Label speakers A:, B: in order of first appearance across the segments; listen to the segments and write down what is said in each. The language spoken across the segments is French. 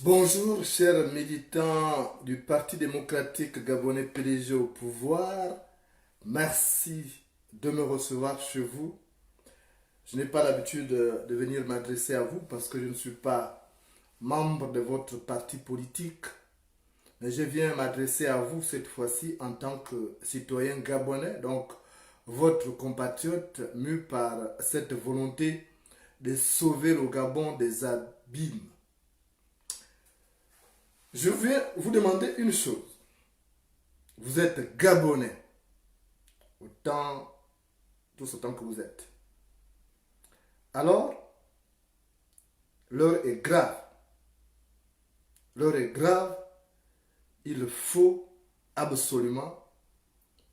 A: Bonjour chers militants du Parti démocratique gabonais PDG au pouvoir. Merci de me recevoir chez vous. Je n'ai pas l'habitude de venir m'adresser à vous parce que je ne suis pas membre de votre parti politique. Mais je viens m'adresser à vous cette fois-ci en tant que citoyen gabonais, donc votre compatriote mu par cette volonté de sauver le Gabon des abîmes. Je viens vous demander une chose. Vous êtes Gabonais, tous autant que vous êtes. Alors, l'heure est grave. L'heure est grave. Il faut absolument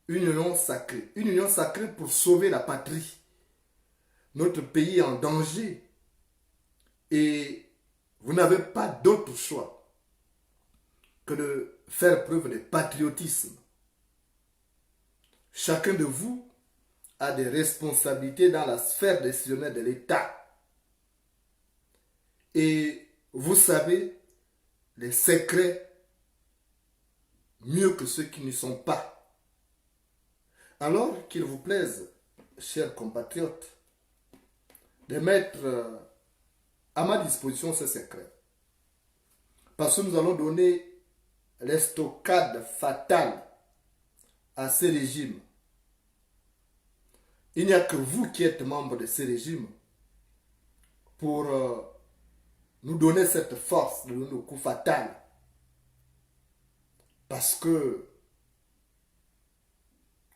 A: une union sacrée. Une union sacrée pour sauver la patrie. Notre pays est en danger. Et vous n'avez pas d'autre choix que de faire preuve de patriotisme. Chacun de vous a des responsabilités dans la sphère décisionnelle de l'État. Et vous savez les secrets mieux que ceux qui n'y sont pas. Alors qu'il vous plaise, chers compatriotes, de mettre à ma disposition ces secrets. Parce que nous allons donner l'estocade fatale à ces régimes. Il n'y a que vous qui êtes membre de ces régimes pour nous donner cette force de nos coups fatals. Parce que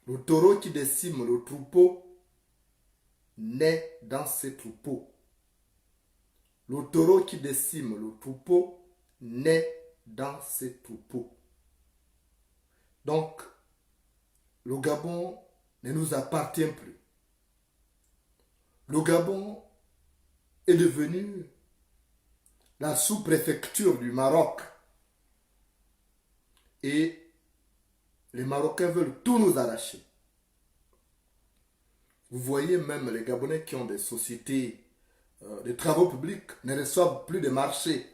A: le taureau qui décime le troupeau naît dans ces troupeaux. Le taureau qui décime le troupeau naît dans ces troupeaux. Donc, le Gabon ne nous appartient plus. Le Gabon est devenu la sous-préfecture du Maroc. Et les Marocains veulent tout nous arracher. Vous voyez même les Gabonais qui ont des sociétés de travaux publics ne reçoivent plus de marchés.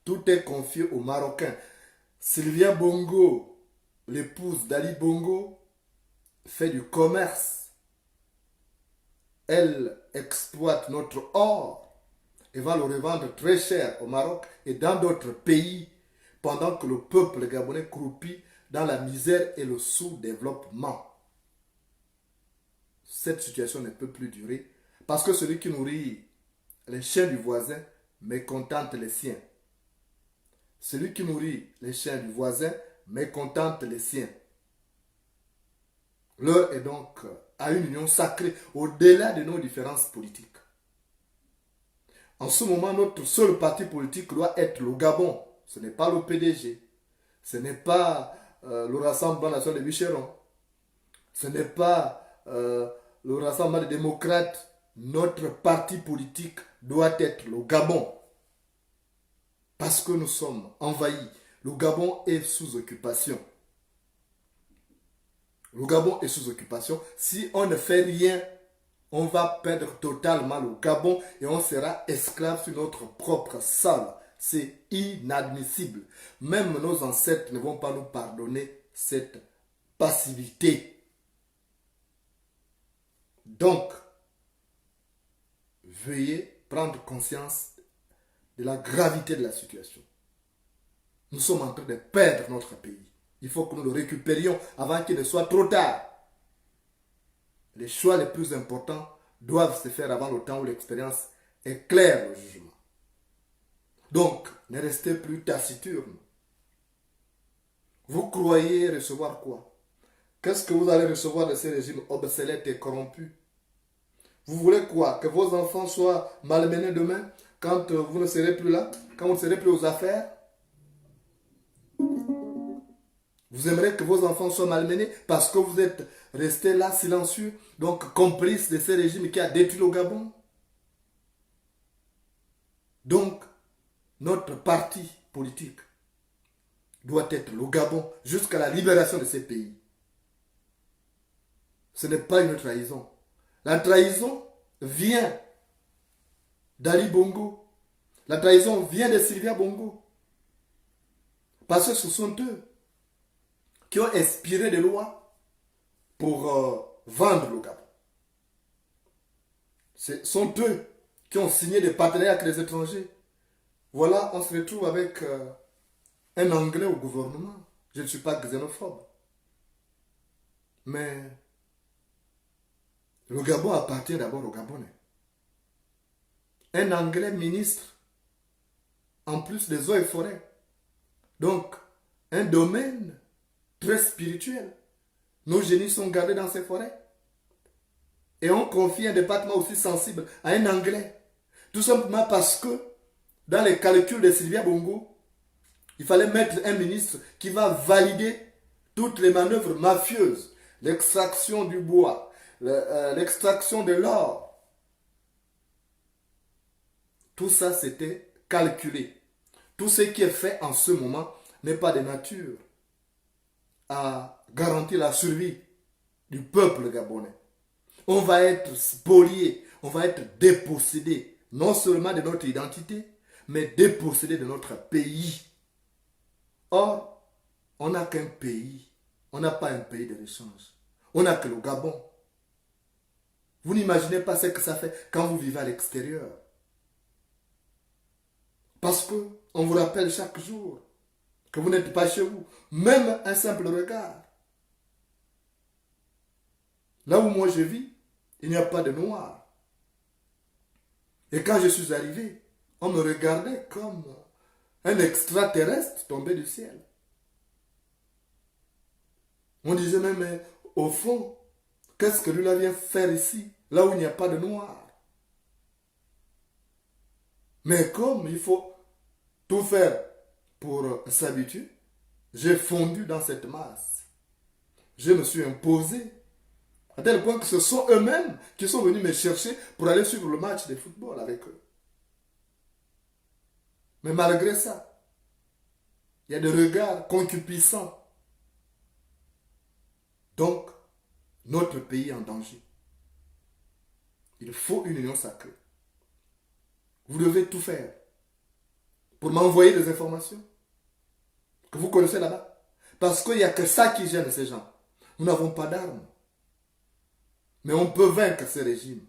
A: Tout est confié aux Marocains. Sylvia Bongo, l'épouse d'Ali Bongo, fait du commerce. Elle exploite notre or et va le revendre très cher au Maroc et dans d'autres pays pendant que le peuple gabonais croupit dans la misère et le sous-développement. Cette situation ne peut plus durer parce que celui qui nourrit les chiens du voisin mécontente les siens. Celui qui nourrit les chiens du voisin mécontente les siens. L'heure est donc à une union sacrée au-delà de nos différences politiques. En ce moment, notre seul parti politique doit être le Gabon. Ce n'est pas le PDG. Ce n'est pas le Rassemblement national des Bicherons. Ce n'est pas le Rassemblement des démocrates. Notre parti politique doit être le Gabon. Parce que nous sommes envahis. Le Gabon est sous occupation. Le Gabon est sous occupation. Si on ne fait rien, on va perdre totalement le Gabon et on sera esclave sur notre propre sol. C'est inadmissible. Même nos ancêtres ne vont pas nous pardonner cette passivité. Donc, veuillez prendre conscience de la gravité de la situation. Nous sommes en train de perdre notre pays. Il faut que nous le récupérions avant qu'il ne soit trop tard. Les choix les plus importants doivent se faire avant le temps où l'expérience éclaire le jugement. Donc, ne restez plus taciturne. Vous croyez recevoir quoi? Qu'est-ce que vous allez recevoir de ces régimes obsolètes et corrompus? Vous voulez quoi? Que vos enfants soient malmenés demain quand vous ne serez plus là? Quand vous ne serez plus aux affaires? Vous aimeriez que vos enfants soient malmenés parce que vous êtes restés là silencieux, donc complices de ces régimes qui a détruit le Gabon? Donc, notre parti politique doit être le Gabon jusqu'à la libération de ces pays. Ce n'est pas une trahison. La trahison vient d'Ali Bongo. La trahison vient de Sylvia Bongo. Parce que ce sont eux qui ont inspiré des lois pour vendre le Gabon. Ce sont eux qui ont signé des partenariats avec les étrangers. Voilà, on se retrouve avec un Anglais au gouvernement. Je ne suis pas xénophobe. Mais le Gabon appartient d'abord aux Gabonais. Un Anglais ministre, en plus des eaux et forêts. Donc, un domaine très spirituel. Nos génies sont gardés dans ces forêts. Et on confie un département aussi sensible à un Anglais. Tout simplement parce que, dans les calculs de Sylvia Bongo, il fallait mettre un ministre qui va valider toutes les manœuvres mafieuses. L'extraction du bois, l'extraction de l'or. Tout ça, c'était calculé. Tout ce qui est fait en ce moment n'est pas de nature à garantir la survie du peuple gabonais. On va être spolié, on va être dépossédé, non seulement de notre identité, mais dépossédé de notre pays. Or, on n'a qu'un pays, on n'a pas un pays de l'échange. On n'a que le Gabon. Vous n'imaginez pas ce que ça fait quand vous vivez à l'extérieur. Parce qu'on vous rappelle chaque jour que vous n'êtes pas chez vous. Même un simple regard. Là où moi je vis, il n'y a pas de noir. Et quand je suis arrivé, On me regardait comme un extraterrestre tombé du ciel. On disait même, mais au fond, qu'est-ce que lui là vient faire ici, là où il n'y a pas de noir? Mais comme il faut tout faire pour s'habituer, j'ai fondu dans cette masse. Je me suis imposé. À tel point que ce sont eux-mêmes qui sont venus me chercher pour aller suivre le match de football avec eux. Mais malgré ça, il y a des regards concupiscents. Donc, notre pays est en danger. Il faut une union sacrée. Vous devez tout faire pour m'envoyer des informations que vous connaissez là-bas. Parce qu'il n'y a que ça qui gêne ces gens. Nous n'avons pas d'armes. Mais on peut vaincre ces régimes.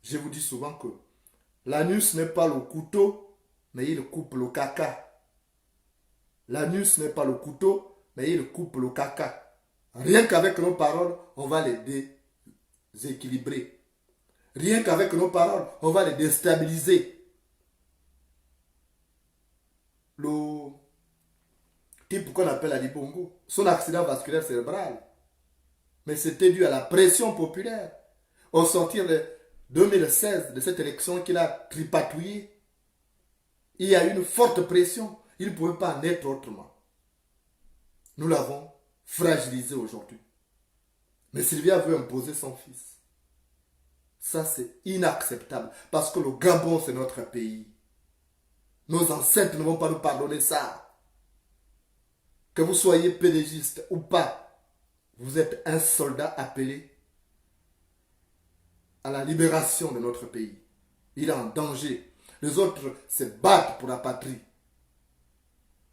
A: Je vous dis souvent que l'anus n'est pas le couteau, mais il coupe le caca. L'anus n'est pas le couteau, mais il coupe le caca. Rien qu'avec nos paroles, on va les déséquilibrer. Rien qu'avec nos paroles, on va les déstabiliser. Le type qu'on appelle Ali Bongo, son accident vasculaire cérébral, mais c'était dû à la pression populaire. Au sortir de 2016, de cette élection qu'il a tripatouillée, il y a eu une forte pression. Il ne pouvait pas en être autrement. Nous l'avons fragilisé aujourd'hui. Mais Sylvia veut imposer son fils. Ça, c'est inacceptable. Parce que le Gabon, c'est notre pays. Nos ancêtres ne vont pas nous pardonner ça. Que vous soyez pédégiste ou pas, vous êtes un soldat appelé à la libération de notre pays. Il est en danger. Les autres se battent pour la patrie.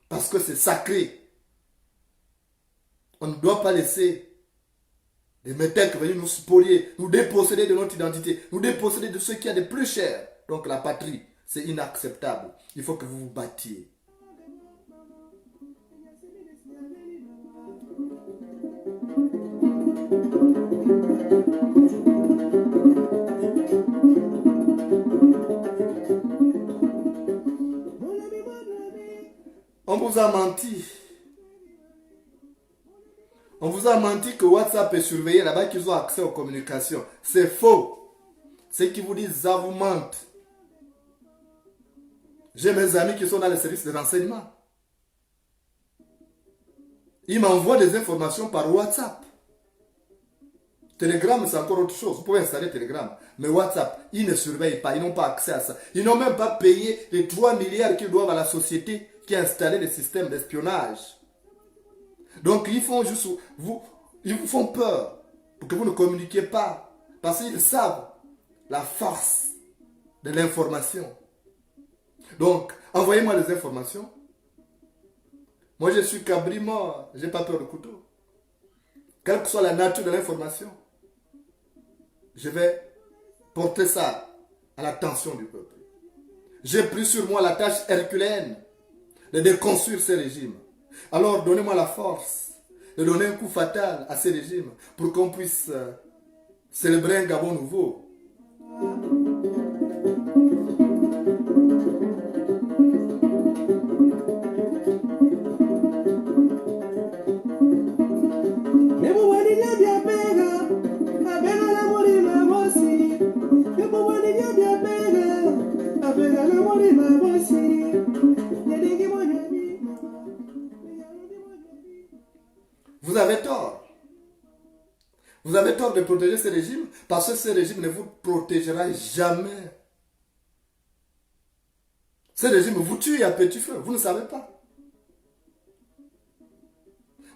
A: Parce que c'est sacré. On ne doit pas laisser des métèques venir nous spolier, nous déposséder de notre identité, nous déposséder de ce qu'il y a de plus cher. Donc la patrie, c'est inacceptable. Il faut que vous vous battiez. On vous a menti. On vous a menti que WhatsApp est surveillé là-bas, qu'ils ont accès aux communications. C'est faux. Ceux qui vous disent ça vous mentent. J'ai mes amis qui sont dans les services de renseignement. Ils m'envoient des informations par WhatsApp. Telegram, c'est encore autre chose. Vous pouvez installer Telegram. Mais WhatsApp, ils ne surveillent pas. Ils n'ont pas accès à ça. Ils n'ont même pas payé les 3 milliards qu'ils doivent à la société qui a installé les systèmes d'espionnage. Donc, ils font juste ils vous font peur pour que vous ne communiquiez pas. Parce qu'ils savent la force de l'information. Donc, envoyez-moi les informations. Moi, je suis cabri mort. Je n'ai pas peur de couteau. Quelle que soit la nature de l'information, je vais porter ça à l'attention du peuple. J'ai pris sur moi la tâche herculéenne de déconstruire ces régimes. Alors, donnez-moi la force de donner un coup fatal à ces régimes pour qu'on puisse célébrer un Gabon nouveau. Vous avez tort. Vous avez tort de protéger ces régimes parce que ces régimes ne vous protégera jamais. Ces régimes vous tuent à petit feu. Vous ne savez pas.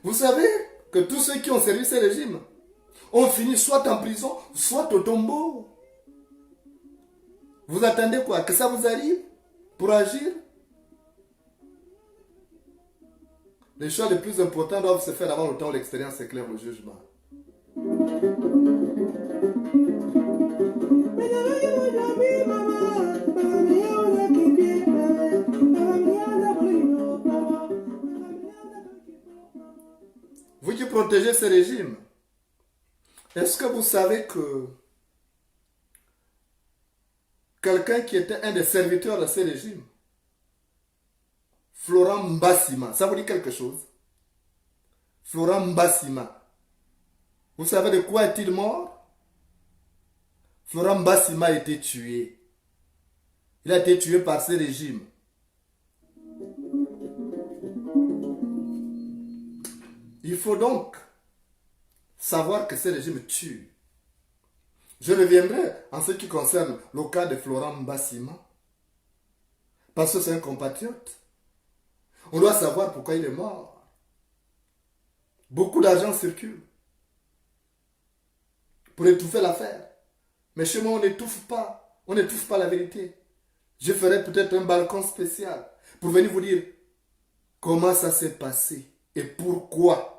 A: Vous savez que tous ceux qui ont servi ces régimes ont fini soit en prison, soit au tombeau. Vous attendez quoi? Que ça vous arrive pour agir? Les choses les plus importantes doivent se faire avant le temps où l'expérience éclaire le jugement. Vous qui protégez ces régimes, est-ce que vous savez que quelqu'un qui était un des serviteurs de ce régime, Florent Mbassima. Ça vous dit quelque chose? Florent Mbassima. Vous savez de quoi est-il mort? Florent Mbassima a été tué. Il a été tué par ce régime. Il faut donc savoir que ce régime tue. Je reviendrai en ce qui concerne le cas de Florent Mbassima, parce que c'est un compatriote. On doit savoir pourquoi il est mort. Beaucoup d'argent circule pour étouffer l'affaire. Mais chez moi, on n'étouffe pas. On n'étouffe pas la vérité. Je ferai peut-être un balcon spécial pour venir vous dire comment ça s'est passé et pourquoi.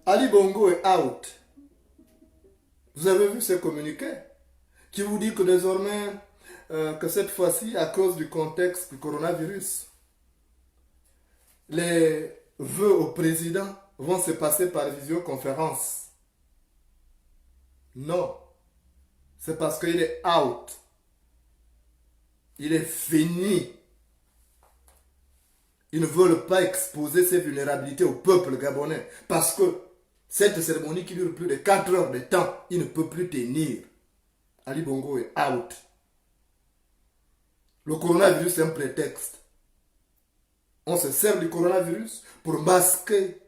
A: Ali Bongo est out. Vous avez vu ce communiqué qui vous dit que désormais, que cette fois-ci, à cause du contexte du coronavirus, les vœux au président vont se passer par visioconférence. Non, c'est parce qu'il est out. Il est fini. Ils ne veulent pas exposer ses vulnérabilités au peuple gabonais parce que cette cérémonie qui dure plus de 4 heures de temps, il ne peut plus tenir. Ali Bongo est out. Le coronavirus est un prétexte. On se sert du coronavirus pour masquer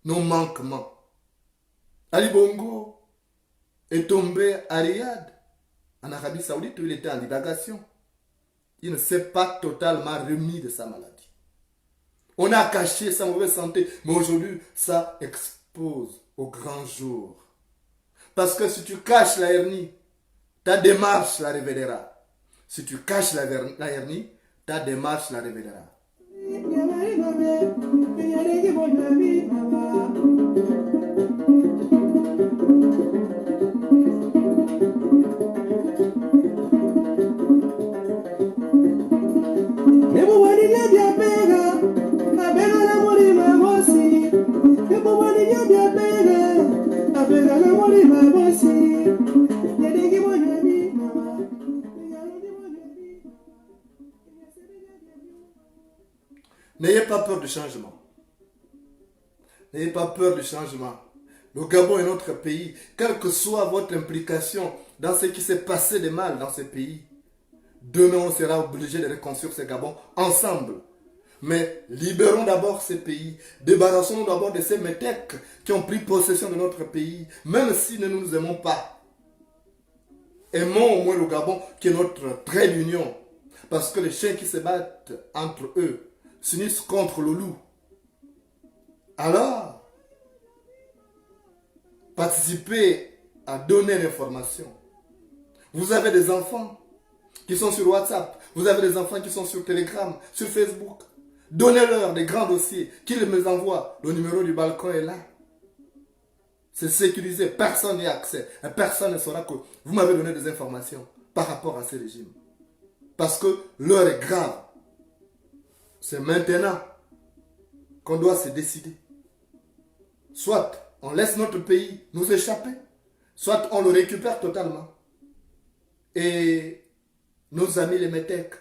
A: nos manquements. Ali Bongo est tombé à Riyad, en Arabie Saoudite, où il était en divagation. Il ne s'est pas totalement remis de sa maladie. On a caché sa mauvaise santé, mais aujourd'hui, ça expose au grand jour. Parce que si tu caches la hernie, ta démarche la révélera. Si tu caches la hernie, ta démarche la révélera. N'ayez pas peur du changement. N'ayez pas peur du changement. Le Gabon est notre pays. Quelle que soit votre implication dans ce qui s'est passé de mal dans ce pays, demain on sera obligé de reconstruire ce Gabon ensemble. Mais libérons d'abord ce pays. Débarrassons-nous d'abord de ces métèques qui ont pris possession de notre pays, même si nous ne nous aimons pas. Aimons au moins le Gabon qui est notre trait d'union. Parce que les chiens qui se battent entre eux s'unissent contre le loup. Alors, participez à donner l'information. Vous avez des enfants qui sont sur WhatsApp, vous avez des enfants qui sont sur Telegram, sur Facebook. Donnez-leur des grands dossiers, qu'ils me les envoient. Le numéro du balcon est là. C'est sécurisé, personne n'y a accès. Et personne ne saura que vous m'avez donné des informations par rapport à ce régime. Parce que l'heure est grave. C'est maintenant qu'on doit se décider. Soit on laisse notre pays nous échapper, soit on le récupère totalement. Et nos amis les métèques,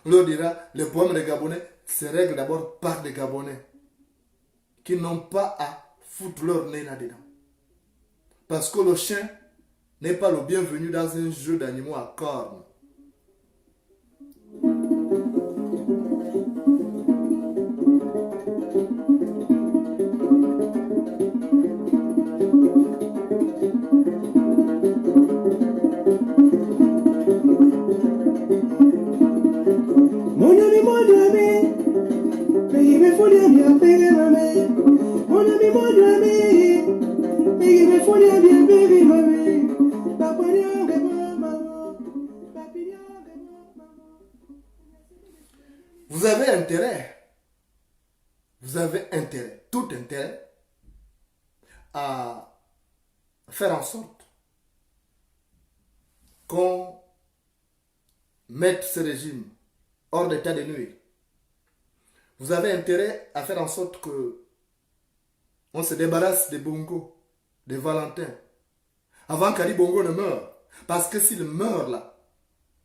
A: on leur dira, les problèmes des Gabonais se règlent d'abord par des Gabonais qui n'ont pas à foutre leur nez là-dedans. Parce que le chien n'est pas le bienvenu dans un jeu d'animaux à cornes. vous avez intérêt, tout intérêt, à faire en sorte qu'on mette ce régime hors d'état de nuire. Vous avez intérêt à faire en sorte que on se débarrasse des Bongo, des Valentin, avant qu'Ali Bongo ne meure. Parce que s'il meurt là,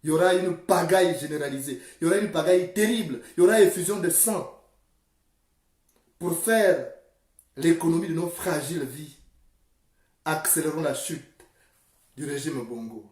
A: il y aura une pagaille généralisée, il y aura une pagaille terrible, il y aura effusion de sang pour faire l'économie de nos fragiles vies. Accélérons la chute du régime Bongo.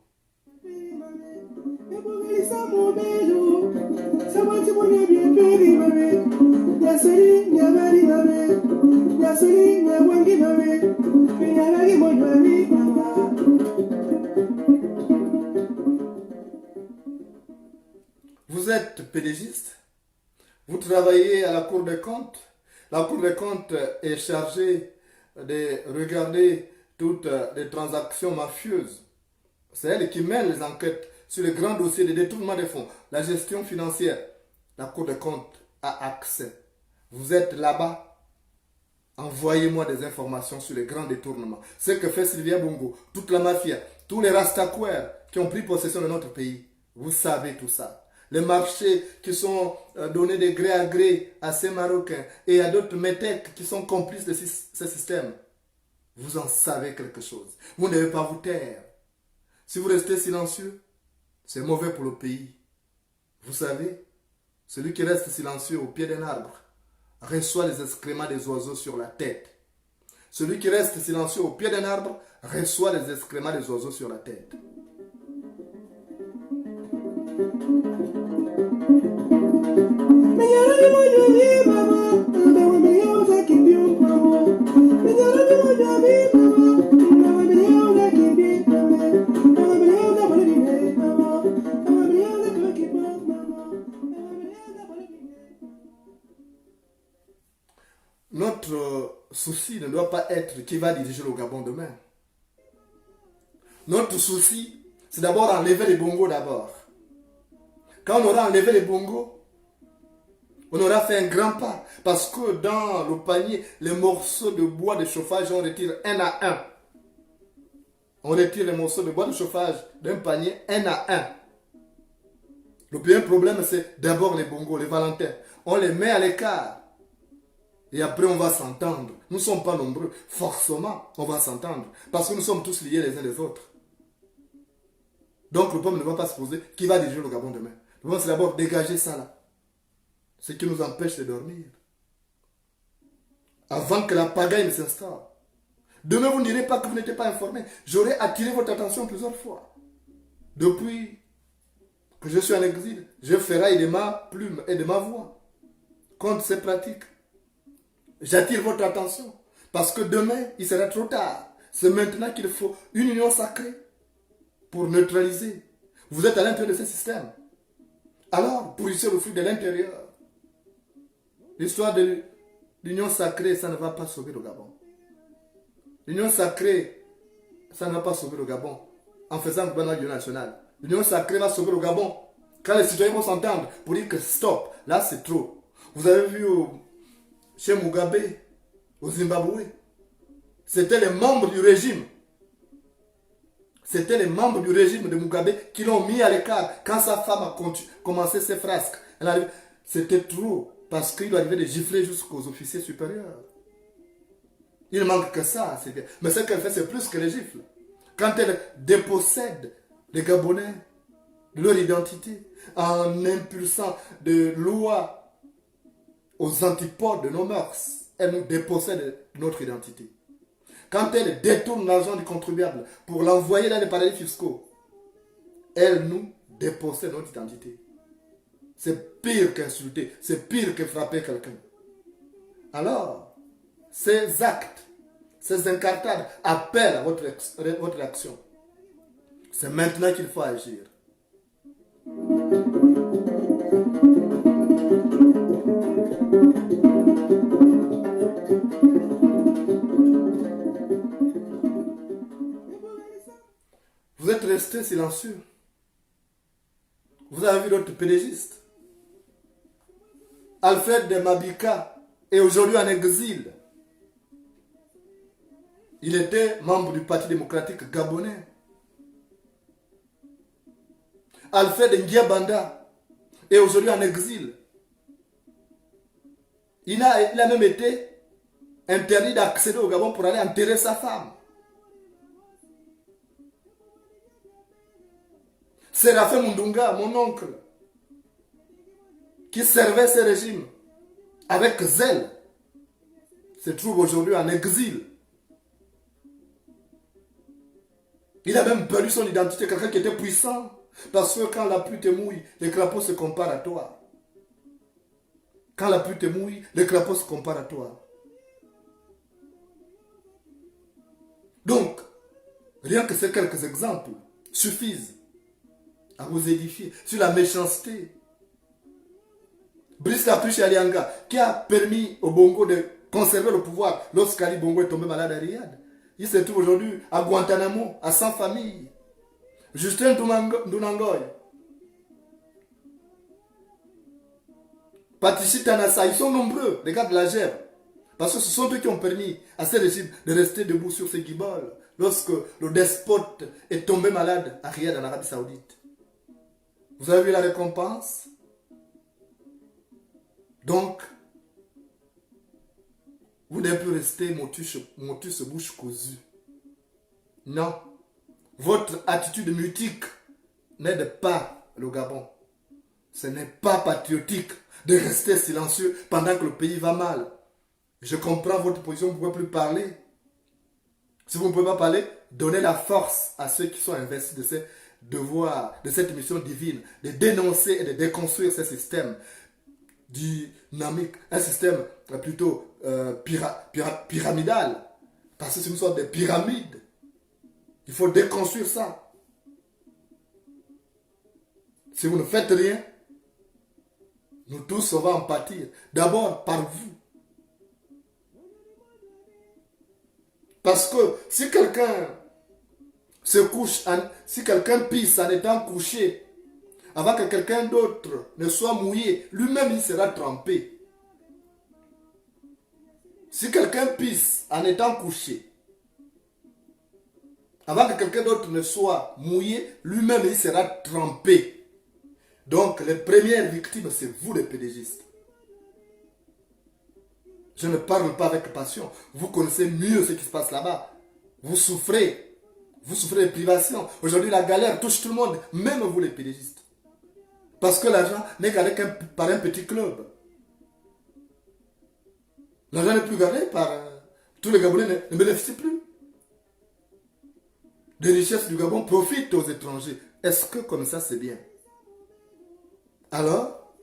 A: Vous êtes pédégiste, vous travaillez à la Cour des comptes. La Cour des comptes est chargée de regarder toutes les transactions mafieuses. C'est elle qui mène les enquêtes sur les grands dossiers de détournement des fonds, la gestion financière. La Cour des comptes a accès. Vous êtes là-bas. Envoyez-moi des informations sur les grands détournements. Ce que fait Sylvia Bongo, toute la mafia, tous les rastaquaires qui ont pris possession de notre pays. Vous savez tout ça. Les marchés qui sont donnés de gré à gré à ces Marocains et à d'autres métèques qui sont complices de ce système. Vous en savez quelque chose. Vous ne devez pas vous taire. Si vous restez silencieux, c'est mauvais pour le pays. Vous savez, celui qui reste silencieux au pied d'un arbre reçoit les excréments des oiseaux sur la tête. Celui qui reste silencieux au pied d'un arbre reçoit les excréments des oiseaux sur la tête. Notre souci ne doit pas être qui va diriger le Gabon demain. Notre souci, c'est d'abord enlever les bongos d'abord. Quand on aura enlevé les bongos, on aura fait un grand pas. Parce que dans le panier, les morceaux de bois de chauffage, on retire un à un. On retire les morceaux de bois de chauffage d'un panier un à un. Le premier problème, c'est d'abord les bongos, les Valentins. On les met à l'écart. Et après, on va s'entendre. Nous ne sommes pas nombreux. Forcément, on va s'entendre. Parce que nous sommes tous liés les uns les autres. Donc, le peuple ne va pas se poser qui va diriger le Gabon demain. Le problème, c'est d'abord dégager ça là. Ce qui nous empêche de dormir. Avant que la pagaille ne s'installe. Demain, vous ne direz pas que vous n'étiez pas informé. J'aurais attiré votre attention plusieurs fois. Depuis que je suis en exil, je ferraille de ma plume et de ma voix contre ces pratiques. J'attire votre attention parce que demain, il sera trop tard. C'est maintenant qu'il faut une union sacrée pour neutraliser. Vous êtes à l'intérieur de ce système. Alors, pourrissez le fruit de l'intérieur. L'histoire de l'union sacrée, ça ne va pas sauver le Gabon. L'union sacrée, ça ne va pas sauver le Gabon en faisant le gouvernement national. L'union sacrée va sauver le Gabon quand les citoyens vont s'entendre pour dire que stop, là c'est trop. Vous avez vu chez Mugabe, au Zimbabwe, c'était les membres du régime. C'était les membres du régime de Mugabe qui l'ont mis à l'écart quand sa femme a commencé ses frasques. C'était trop parce qu'il doit arriver de gifler jusqu'aux officiers supérieurs. Il ne manque que ça, c'est bien. Mais ce qu'elle fait, c'est plus que les gifles. Quand elle dépossède les Gabonais de leur identité en impulsant des lois aux antipodes de nos mœurs, elle nous dépossède de notre identité. Quand elle détourne l'argent du contribuable pour l'envoyer dans les paradis fiscaux, elle nous dépossède de notre identité. C'est pire qu'insulter, c'est pire que frapper quelqu'un. Alors, ces actes, ces incartades appellent à votre action. C'est maintenant qu'il faut agir. Vous êtes resté silencieux. Vous avez vu d'autres pédégistes. Alfred de Mabika est aujourd'hui en exil. Il était membre du Parti démocratique gabonais. Alfred Ndiabanda est aujourd'hui en exil. Il a même été interdit d'accéder au Gabon pour aller enterrer sa femme. Séraphin Mundunga, mon oncle, qui servait ce régime avec zèle, se trouve aujourd'hui en exil. Il a même perdu son identité, quelqu'un qui était puissant. Parce que quand la pluie te mouille, les crapauds se comparent à toi. Quand la pluie te mouille, les crapauds se comparent à toi. Donc, rien que ces quelques exemples suffisent à vous édifier sur la méchanceté. Brice Capuche Alianga, qui a permis au Bongo de conserver le pouvoir lorsqu'Ali Bongo est tombé malade à Riyad. Il se trouve aujourd'hui à Guantanamo, à 100 familles. Justin Dunangoy, Patricie Tanassa, ils sont nombreux, les gars de la GER. Parce que ce sont eux qui ont permis à ces régimes de rester debout sur ces guiboles lorsque le despote est tombé malade à Riyad en Arabie Saoudite. Vous avez vu la récompense? Donc, vous n'avez plus rester motus bouche cousue. Non. Votre attitude mutique n'aide pas le Gabon. Ce n'est pas patriotique de rester silencieux pendant que le pays va mal. Je comprends votre position, vous ne pouvez plus parler. Si vous ne pouvez pas parler, donnez la force à ceux qui sont investis de ces devoirs, de cette mission divine, de dénoncer et de déconstruire ce système dynamique, un système plutôt pyramidal, parce que c'est une sorte de pyramide. Il faut déconstruire ça. Si vous ne faites rien, nous tous on va en pâtir. D'abord par vous. Parce que si quelqu'un se couche, si quelqu'un pisse en étant couché, avant que quelqu'un d'autre ne soit mouillé, lui-même il sera trempé. Si quelqu'un pisse en étant couché, avant que quelqu'un d'autre ne soit mouillé, lui-même il sera trempé. Donc les premières victimes, c'est vous les pédégistes. Je ne parle pas avec passion. Vous connaissez mieux ce qui se passe là-bas. Vous souffrez. Vous souffrez de privations. Aujourd'hui, la galère touche tout le monde, même vous les pédégistes. Parce que l'argent n'est gardé par un petit club. L'argent n'est plus gardé par... tous les Gabonais ne bénéficient plus. Les richesses du Gabon profitent aux étrangers. Est-ce que comme ça c'est bien? Alors,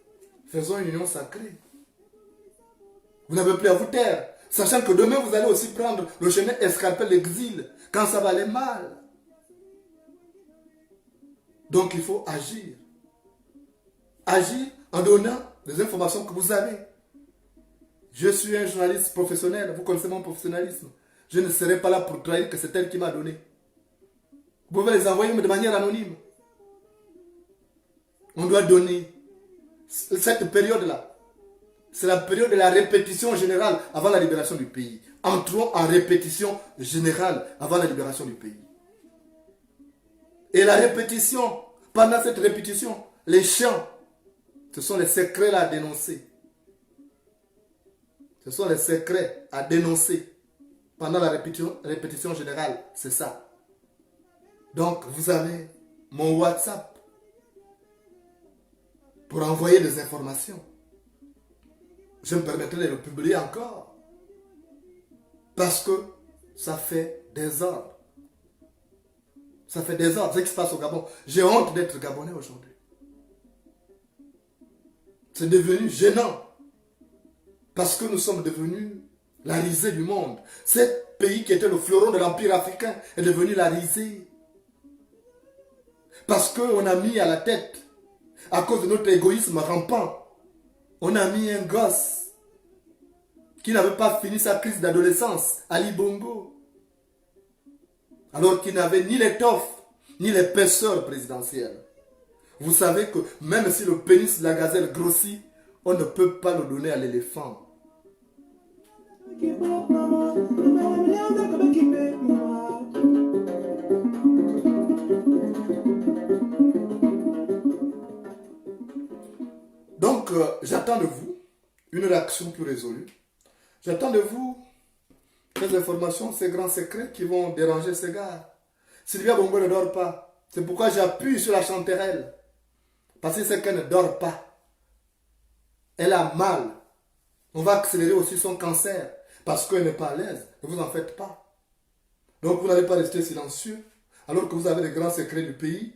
A: faisons une union sacrée. Vous n'avez plus à vous taire, sachant que demain vous allez aussi prendre le chemin escarpé, l'exil, quand ça va aller mal. Donc il faut agir. Agir en donnant les informations que vous avez. Je suis un journaliste professionnel, vous connaissez mon professionnalisme. Je ne serai pas là pour trahir que c'est elle qui m'a donné. Vous pouvez les envoyer de manière anonyme. On doit donner. Cette période-là, c'est la période de la répétition générale avant la libération du pays. Entrons en répétition générale avant la libération du pays. Et la répétition, pendant cette répétition, les chants, ce sont les secrets à dénoncer. Ce sont les secrets à dénoncer pendant la répétition générale. C'est ça. Donc, vous avez mon WhatsApp pour envoyer des informations. Je me permettrai de le publier encore. Parce que ça fait des ordres. Ça fait des ordres. Ce qui se passe au Gabon. J'ai honte d'être Gabonais aujourd'hui. C'est devenu gênant. Parce que nous sommes devenus la risée du monde. Ce pays qui était le fleuron de l'Empire africain est devenu la risée. Parce qu'on a mis à la tête, à cause de notre égoïsme rampant, on a mis un gosse qui n'avait pas fini sa crise d'adolescence, Ali Bongo, alors qu'il n'avait ni l'étoffe, ni l'épaisseur présidentielle. Vous savez que même si le pénis de la gazelle grossit, on ne peut pas le donner à l'éléphant. Donc, j'attends de vous une réaction plus résolue. J'attends de vous ces informations, ces grands secrets qui vont déranger ces gars. Sylvia Bongo ne dort pas. C'est pourquoi j'appuie sur la chanterelle. Parce que c'est qu'elle ne dort pas. Elle a mal. On va accélérer aussi son cancer. Parce qu'elle n'est pas à l'aise. Ne vous en faites pas. Donc vous n'allez pas rester silencieux. Alors que vous avez les grands secrets du pays.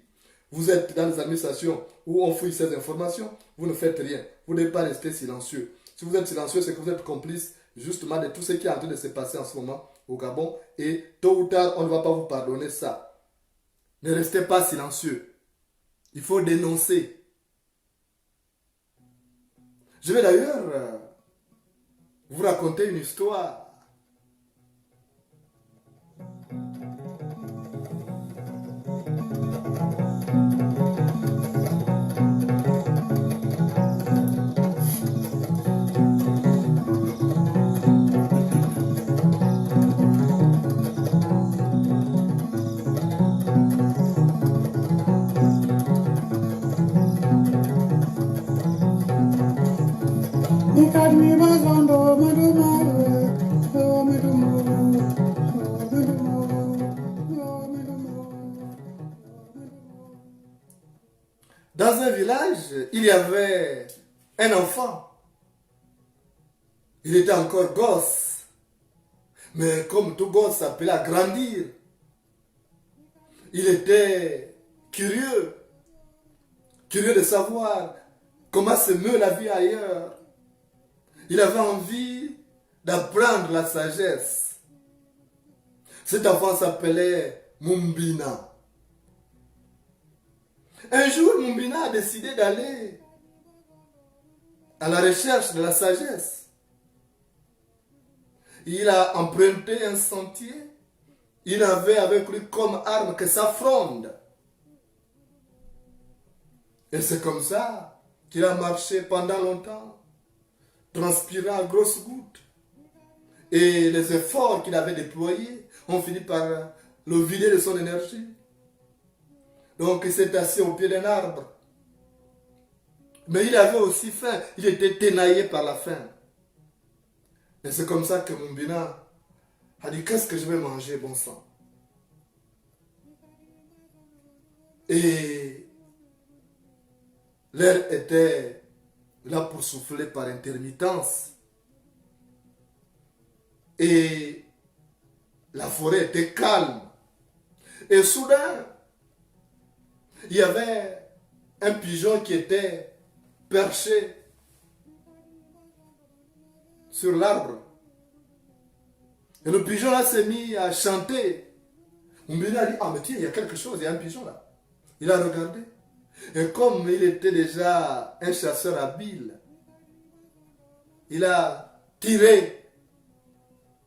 A: Vous êtes dans les administrations où on fouille ces informations. Vous ne faites rien. Vous n'allez pas rester silencieux. Si vous êtes silencieux, c'est que vous êtes complice justement de tout ce qui est en train de se passer en ce moment au Gabon. Et tôt ou tard, on ne va pas vous pardonner ça. Ne restez pas silencieux. Il faut dénoncer. Je vais d'ailleurs vous raconter une histoire. Dans un village, il y avait un enfant. Il était encore gosse. Mais comme tout gosse s'appelait à grandir, il était curieux. Curieux de savoir comment se meut la vie ailleurs. Il avait envie d'apprendre la sagesse. Cet enfant s'appelait Mumbina. Un jour, Mumbina a décidé d'aller à la recherche de la sagesse. Il a emprunté un sentier. Il avait avec lui comme arme que sa fronde. Et c'est comme ça qu'il a marché pendant longtemps, transpirant à grosses gouttes. Et les efforts qu'il avait déployés ont fini par le vider de son énergie. Donc il s'est assis au pied d'un arbre. Mais il avait aussi faim. Il était ténaillé par la faim. Et c'est comme ça que Mumbina a dit, qu'est-ce que je vais manger, bon sang? Et l'air était là pour souffler par intermittence. Et la forêt était calme. Et soudain, il y avait un pigeon qui était perché sur l'arbre. Et le pigeon là s'est mis à chanter. Mumbina a dit, ah mais tiens, il y a quelque chose, il y a un pigeon là. Il a regardé. Et comme il était déjà un chasseur habile, il a tiré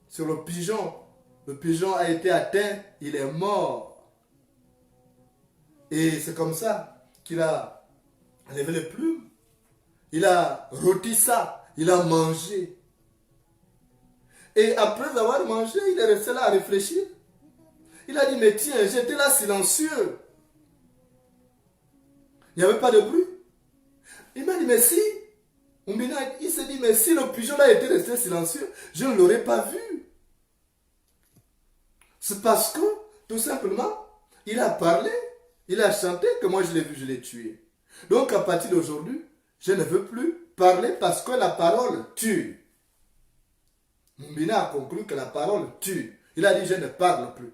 A: sur le pigeon. Le pigeon a été atteint, il est mort. Et c'est comme ça qu'il a levé les plumes. Il a rôti ça, il a mangé. Et après avoir mangé, il est resté là à réfléchir. Il a dit, mais tiens, j'étais là silencieux. Il n'y avait pas de bruit. Il m'a dit, mais si, il s'est dit, mais si le pigeon là était resté silencieux, je ne l'aurais pas vu. C'est parce que, tout simplement, il a parlé, il a chanté que moi je l'ai vu, je l'ai tué. Donc à partir d'aujourd'hui, je ne veux plus parler parce que la parole tue. Mumbina a conclu que la parole tue. Il a dit, je ne parle plus.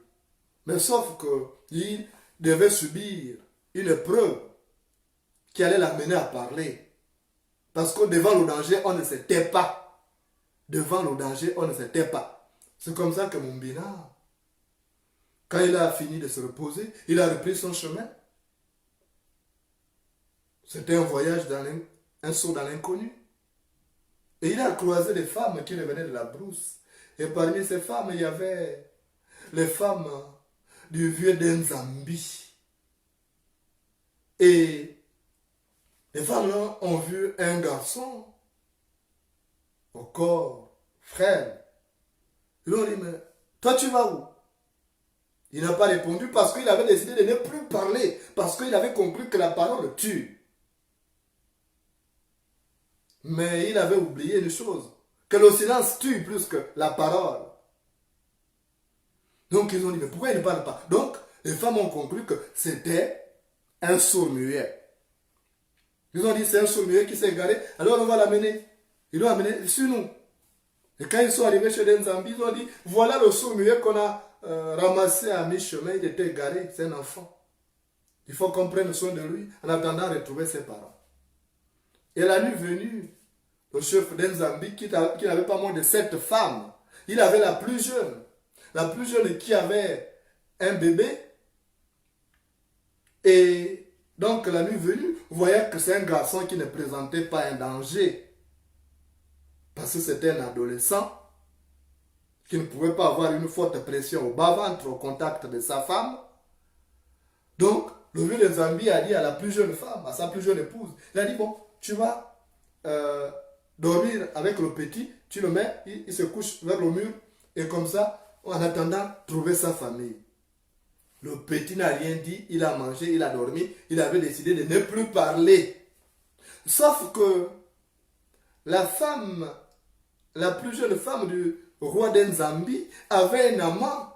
A: Mais sauf qu'il devait subir une épreuve qui allait l'amener à parler. Parce que devant le danger, on ne se tait pas. Devant le danger, on ne se tait pas. C'est comme ça que Mumbina, quand il a fini de se reposer, il a repris son chemin. C'était un voyage un saut dans l'inconnu. Et il a croisé des femmes qui revenaient de la brousse. Et parmi ces femmes, il y avait les femmes du vieux d'Enzambi. Et les femmes là ont vu un garçon au corps frêle, Ils lui ont dit, mais toi tu vas où? Il n'a pas répondu parce qu'il avait décidé de ne plus parler, parce qu'il avait compris que la parole tue. Mais il avait oublié une chose, que le silence tue plus que la parole. Donc ils ont dit, mais pourquoi il ne parle pas? Donc les femmes ont conclu que c'était un sourd-muet. Ils ont dit, c'est un sourd-muet qui s'est égaré, alors on va l'amener. Ils l'ont amené sur nous. Et quand ils sont arrivés chez les Zambis, ils ont dit, voilà le sourd-muet qu'on a ramassé à mi-chemin, il était égaré, c'est un enfant. Il faut qu'on prenne soin de lui en attendant de retrouver ses parents. Et la nuit venue, le chef d'Enzambi, qui n'avait pas moins de 7 femmes, il avait la plus jeune qui avait un bébé. Et donc la nuit venue, vous voyez que c'est un garçon qui ne présentait pas un danger. Parce que c'était un adolescent qui ne pouvait pas avoir une forte pression au bas-ventre au contact de sa femme. Donc, le vieux de Zambie a dit à la plus jeune femme, à sa plus jeune épouse, il a dit, bon, tu vas dormir avec le petit, tu le mets, il se couche vers le mur, et comme ça, en attendant, trouver sa famille. Le petit n'a rien dit, il a mangé, il a dormi, il avait décidé de ne plus parler. Sauf que la femme, la plus jeune femme du roi d'Enzambi avait un amant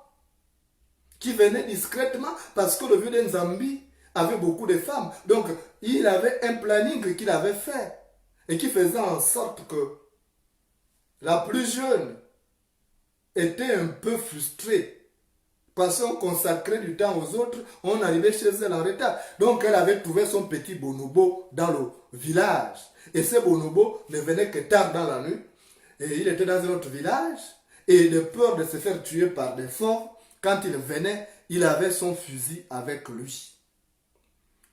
A: qui venait discrètement parce que le vieux d'Enzambi avait beaucoup de femmes. Donc, il avait un planning qu'il avait fait et qui faisait en sorte que la plus jeune était un peu frustrée parce qu'on consacrait du temps aux autres, on arrivait chez elle en retard. Donc, elle avait trouvé son petit bonobo dans le village. Et ce bonobo ne venait que tard dans la nuit. Et il était dans un autre village. Et de peur de se faire tuer par des forts, quand il venait, il avait son fusil avec lui.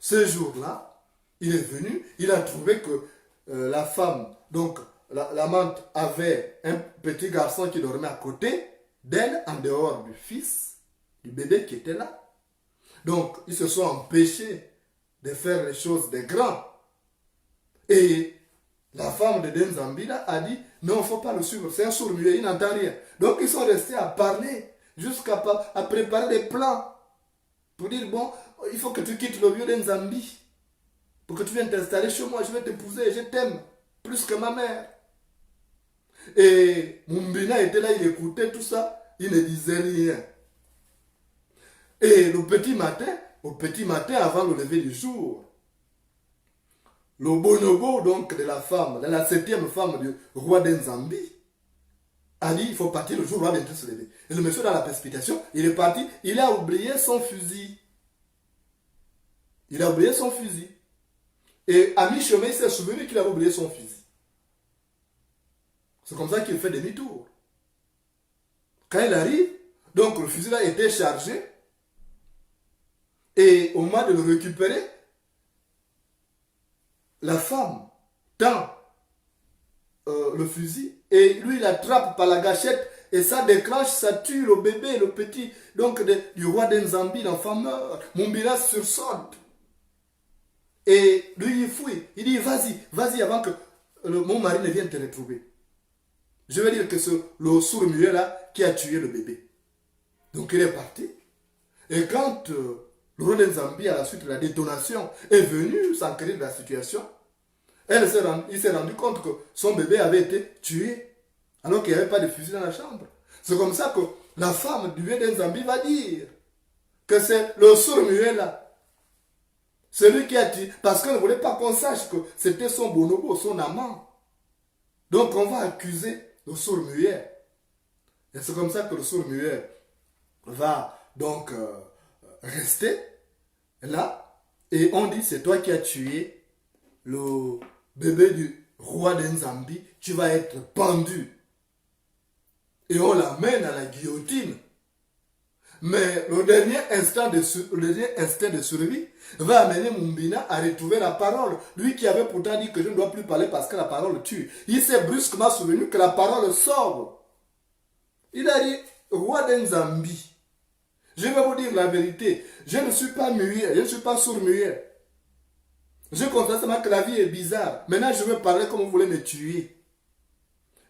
A: Ce jour-là, il est venu, il a trouvé que la femme, donc l'amante, avait un petit garçon qui dormait à côté d'elle, en dehors du fils, du bébé qui était là. Donc, ils se sont empêchés de faire les choses des grands. Et la femme de Denzambila a dit, non, il ne faut pas le suivre, c'est un sourd-muet, il n'entend rien. Donc, ils sont restés à parler, jusqu'à préparer des plans, pour dire, bon, il faut que tu quittes le vieux d'Enzambi, pour que tu viennes t'installer chez moi, je vais t'épouser, je t'aime, plus que ma mère. Et Mumbina était là, il écoutait tout ça, il ne disait rien. Et au petit matin, avant le lever du jour, le bonobo donc de la femme, de la 7e femme du roi d'Enzambi, a dit il faut partir, le jour va bientôt se lever. Et le monsieur dans la précipitation, il est parti, il a oublié son fusil. Il a oublié son fusil. Et à mi-chemin, il s'est souvenu qu'il avait oublié son fusil. C'est comme ça qu'il fait demi-tour. Quand il arrive, donc le fusil là était chargé. Et au moment de le récupérer, la femme tend le fusil et lui il attrape par la gâchette et ça déclenche, ça tue le bébé, le petit, donc du roi d'Enzambi, l'enfant meurt. Mumbila sursaute. Et lui il fouille, il dit vas-y avant que mon mari ne vienne te retrouver. Je vais dire que c'est le sourd-muet là qui a tué le bébé. Donc il est parti. Et quand le roi d'Enzambi, à la suite de la détonation, est venu s'enquérir de la situation, il s'est rendu compte que son bébé avait été tué, alors qu'il n'y avait pas de fusil dans la chambre. C'est comme ça que la femme du vieux d'Enzambi va dire que c'est le sourd-muet là. Celui qui a tué, parce qu'elle ne voulait pas qu'on sache que c'était son bonobo, son amant. Donc on va accuser le sourd-muet. Et c'est comme ça que le sourd-muet va donc rester là. Et on dit c'est toi qui as tué le bébé du roi d'Enzambi, tu vas être pendu. Et on l'amène à la guillotine. Mais le dernier instinct de survie va amener Mumbina à retrouver la parole. Lui qui avait pourtant dit que je ne dois plus parler parce que la parole tue. Il s'est brusquement souvenu que la parole sauve. Il a dit, roi d'Enzambi, je vais vous dire la vérité. Je ne suis pas muet, je ne suis pas sourd-muet. Je constate seulement que la vie est bizarre. Maintenant, je veux parler comme vous voulez me tuer.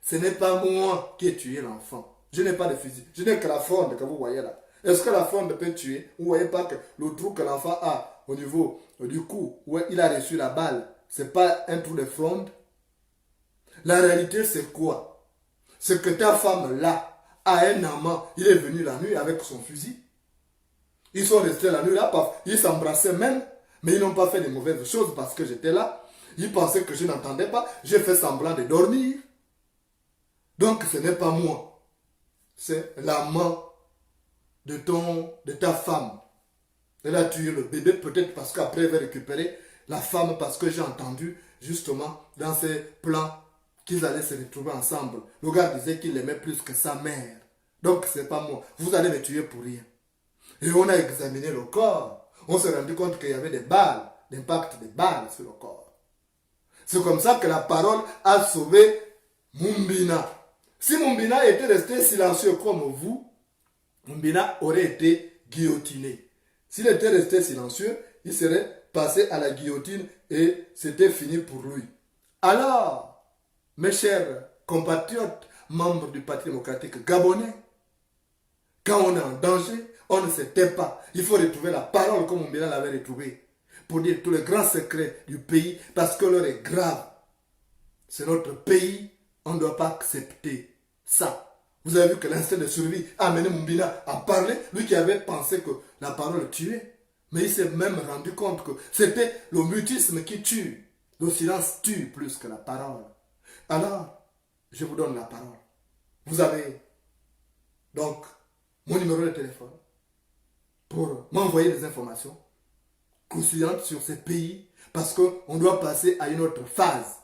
A: Ce n'est pas moi qui ai tué l'enfant. Je n'ai pas de fusil. Je n'ai que la fronde que vous voyez là. Est-ce que la fronde peut tuer? Vous ne voyez pas que le trou que l'enfant a au niveau du cou, où il a reçu la balle, ce n'est pas un trou de fronde? La réalité, c'est quoi? C'est que ta femme là a un amant. Il est venu la nuit avec son fusil. Ils sont restés la nuit là, ils s'embrassaient même, mais ils n'ont pas fait de mauvaises choses parce que j'étais là. Ils pensaient que je n'entendais pas. J'ai fait semblant de dormir. Donc ce n'est pas moi. C'est l'amant de ta femme. Elle a tué le bébé peut-être parce qu'après elle va récupérer la femme parce que j'ai entendu justement dans ses plans qu'ils allaient se retrouver ensemble. Le gars disait qu'il l'aimait plus que sa mère. Donc c'est pas moi. Vous allez me tuer pour rien. Et on a examiné le corps. On s'est rendu compte qu'il y avait des balles, l'impact des balles sur le corps. C'est comme ça que la parole a sauvé Mumbina. Si Mumbina était resté silencieux comme vous, Mumbina aurait été guillotiné. S'il était resté silencieux, il serait passé à la guillotine et c'était fini pour lui. Alors, mes chers compatriotes, membres du Parti démocratique gabonais, quand on est en danger, on ne se tait pas. Il faut retrouver la parole comme Mumbina l'avait retrouvée pour dire tous les grands secrets du pays parce que l'heure est grave. C'est notre pays, on ne doit pas accepter ça. Vous avez vu que l'instinct de survie a amené Mumbina à parler, lui qui avait pensé que la parole tuait. Mais il s'est même rendu compte que c'était le mutisme qui tue. Le silence tue plus que la parole. Alors, je vous donne la parole. Vous avez donc mon numéro de téléphone pour m'envoyer des informations croustillantes sur ces pays parce qu'on doit passer à une autre phase.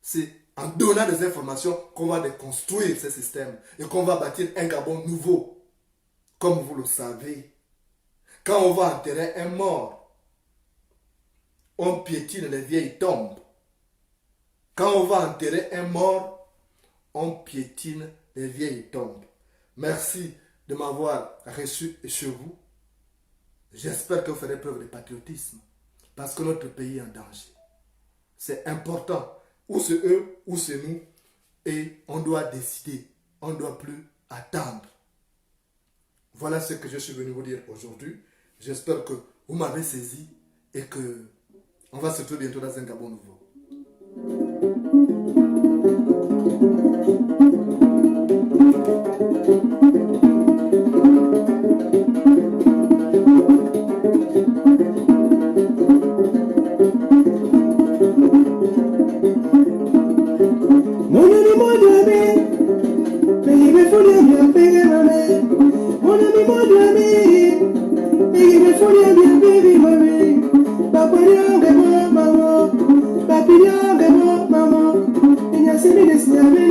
A: C'est en donnant des informations qu'on va déconstruire ce système et qu'on va bâtir un Gabon nouveau. Comme vous le savez, quand on va enterrer un mort, on piétine les vieilles tombes. Quand on va enterrer un mort, on piétine les vieilles tombes. Merci de m'avoir reçu chez vous. J'espère que vous ferez preuve de patriotisme parce que notre pays est en danger. C'est important. Ou c'est eux, ou c'est nous. Et on doit décider. On ne doit plus attendre. Voilà ce que je suis venu vous dire aujourd'hui. J'espère que vous m'avez saisi et que on va se retrouver bientôt dans un Gabon nouveau.
B: Bienvenue.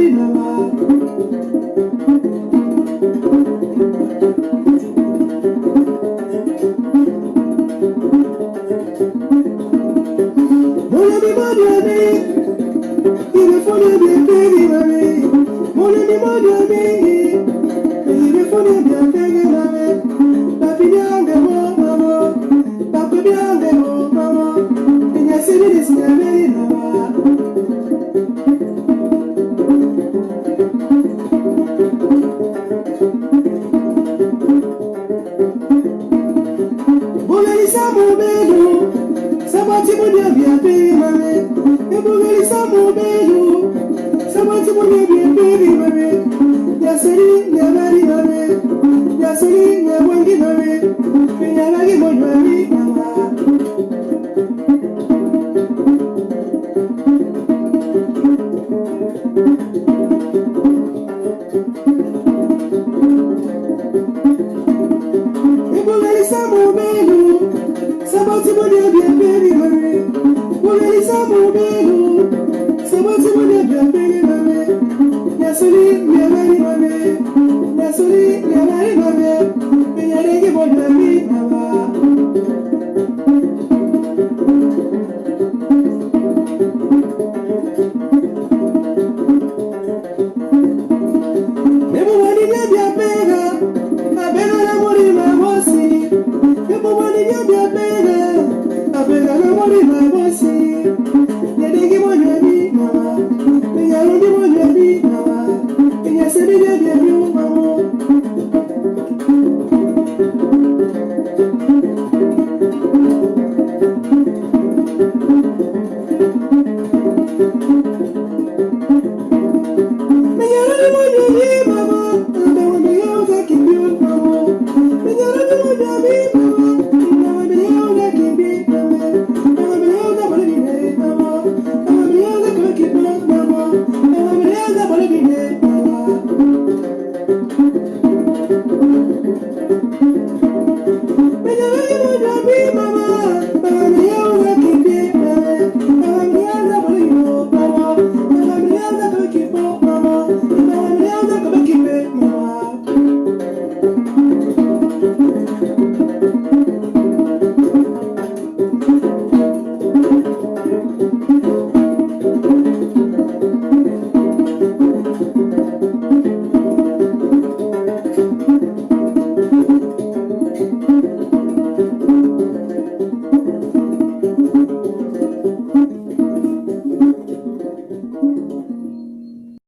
A: Merci.